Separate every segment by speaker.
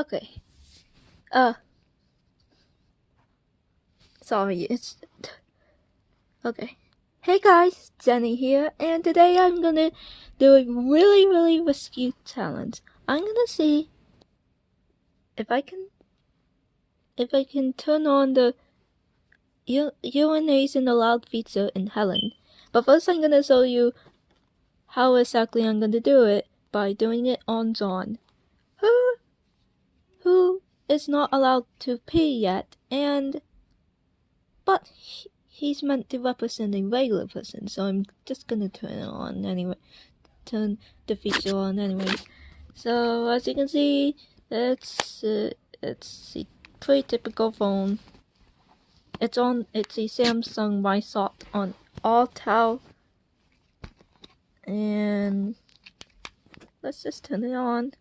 Speaker 1: Okay. Sorry, it's... Okay. Hey guys, Jenney here, and today I'm gonna do a really risky challenge. I'm gonna see if I can turn on the urination allowed feature in Helen. But first I'm gonna show you how exactly I'm gonna do it by doing it on John, who is not allowed to pee yet, but he's meant to represent a regular person, so I'm just gonna turn it on anyway. Turn the feature on anyway. So as you can see, it's a pretty typical phone. It's a Samsung MySoft on Auto, and let's just turn it on.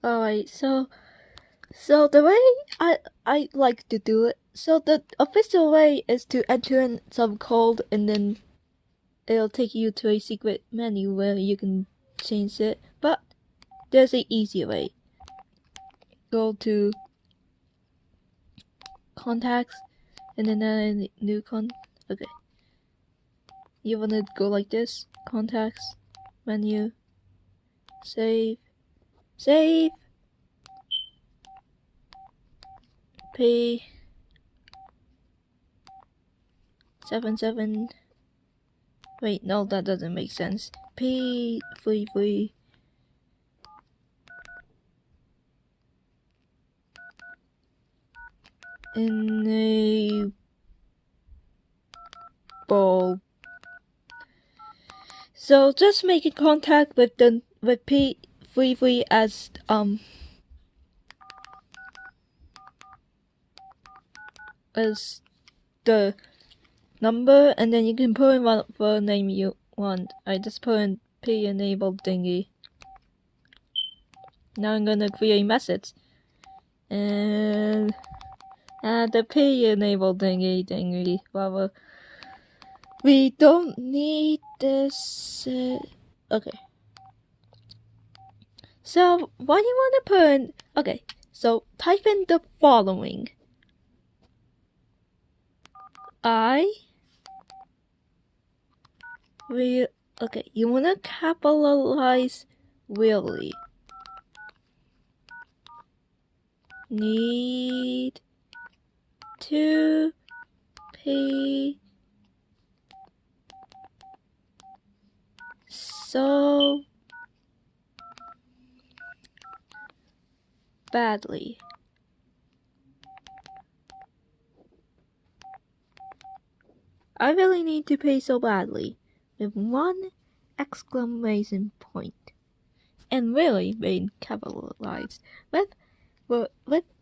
Speaker 1: Alright, so the way I like to do it, so the official way is to enter in some code and then it'll take you to a secret menu where you can change it, but there's a easier way. Go to contacts and then add a new okay. You wanna go like this, contacts, menu, save, pay 77. Wait, no, that doesn't make sense. Pay 33. Enable. So just making contact with P33 as the number, and then you can put in whatever name you want. I just put in P enabled thingy. Now I'm gonna create a message and add the P enabled thingy. Whatever. We don't need this. Okay. So what you wanna put in? Okay. So type in the following. Okay, you wanna capitalize really. Need to pay so badly. I really need to pay so badly, with one exclamation point, and really being capitalized with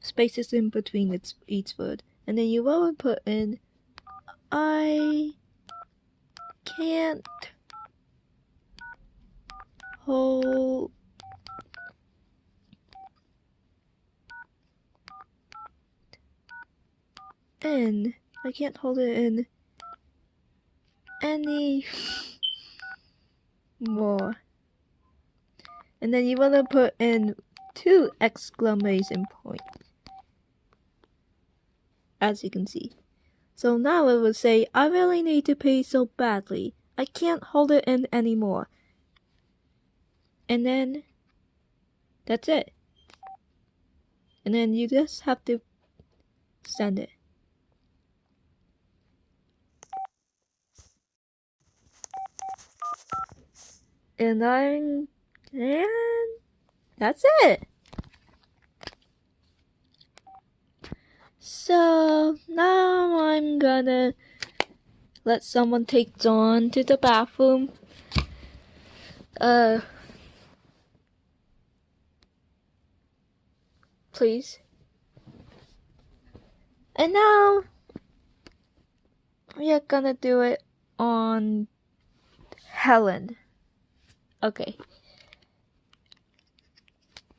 Speaker 1: spaces in between each word, and then you will put in I can't hold in. I can't hold it in any more. And then you want to put in 2 exclamation points, as you can see. So now it will say, I really need to pee so badly. I can't hold it in anymore. And then that's it. And then you just have to send it. And that's it. So now I'm gonna let someone take John to the bathroom. Please. And now we are gonna do it on Helen. Okay.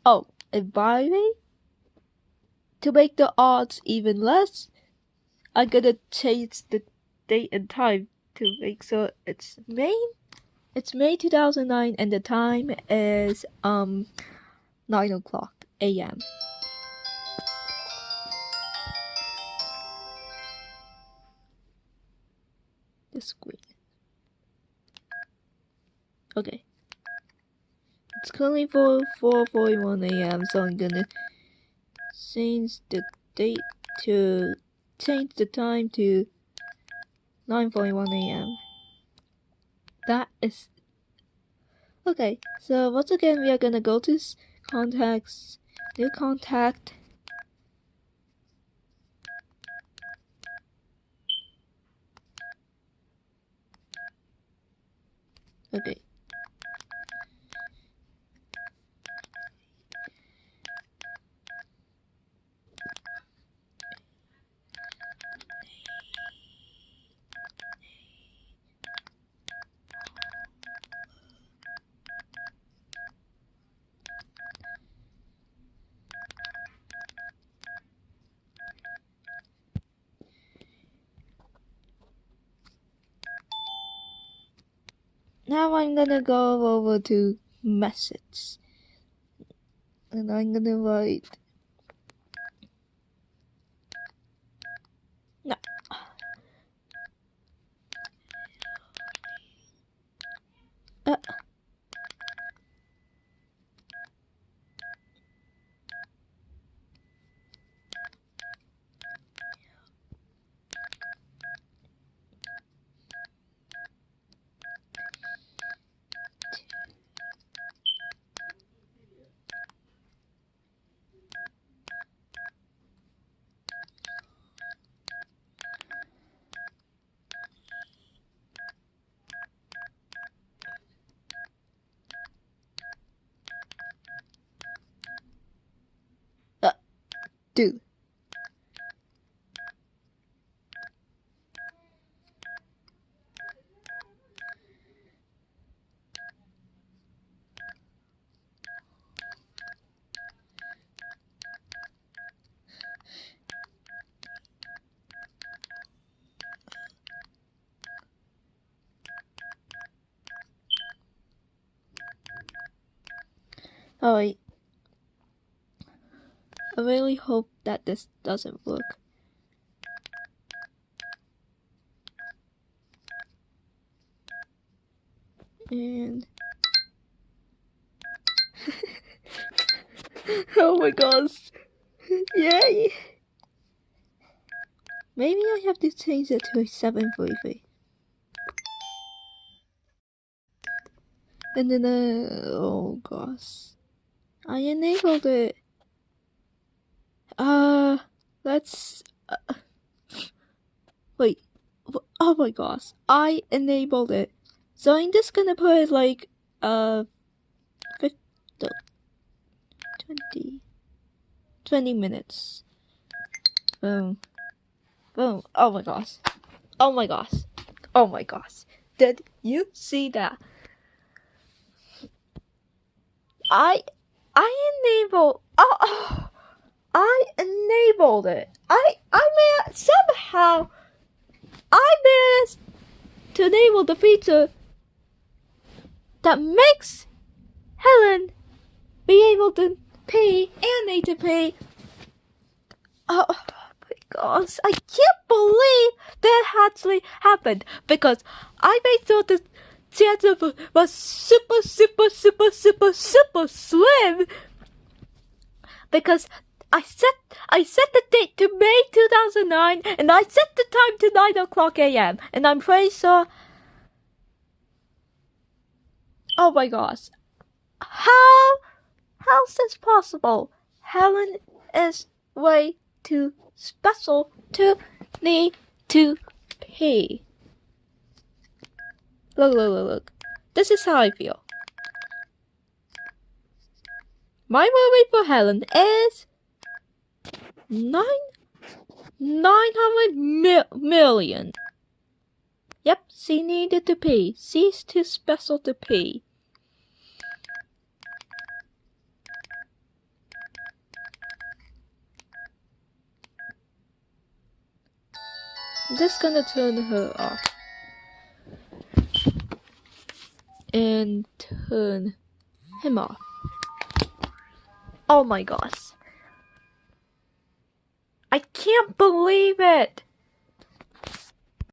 Speaker 1: Oh, and by the way, to make the odds even less, I'm gonna change the date and time to make sure it's May. It's May 2009 and the time is 9:00 a.m. The screen. Okay. It's currently 4:41 a.m. so I'm gonna change the time to 9:41 a.m. That is okay. So once again, we are gonna go to contacts, new contact. Okay. Now I'm gonna go over to message, and I'm gonna write. No. Do. Alright. I really hope that this doesn't work. And oh my gosh. Yay! Maybe I have to change it to a 7:33. And then oh gosh. I enabled it. Let's wait. Oh my gosh. I enabled it. So I'm just gonna put like 20 minutes. Boom. Boom. Oh my gosh. Oh my gosh. Oh my gosh. Did you see that? I enabled I enabled it. Somehow I managed to enable the feature that makes Helen be able to pay and need to pay. Oh my gosh, I can't believe that actually happened because I made sure the chance of was super slim because I set the date to May 2009 and I set the time to 9:00 a.m. and I'm pretty sure. Oh my gosh. How's this possible? Helen is way too special to need to pay. Look. This is how I feel. My worry for Helen is 900 million. Yep, she needed to pay. She's too special to pay. I'm just gonna turn her off. And turn him off. Oh my gosh. I can't believe it!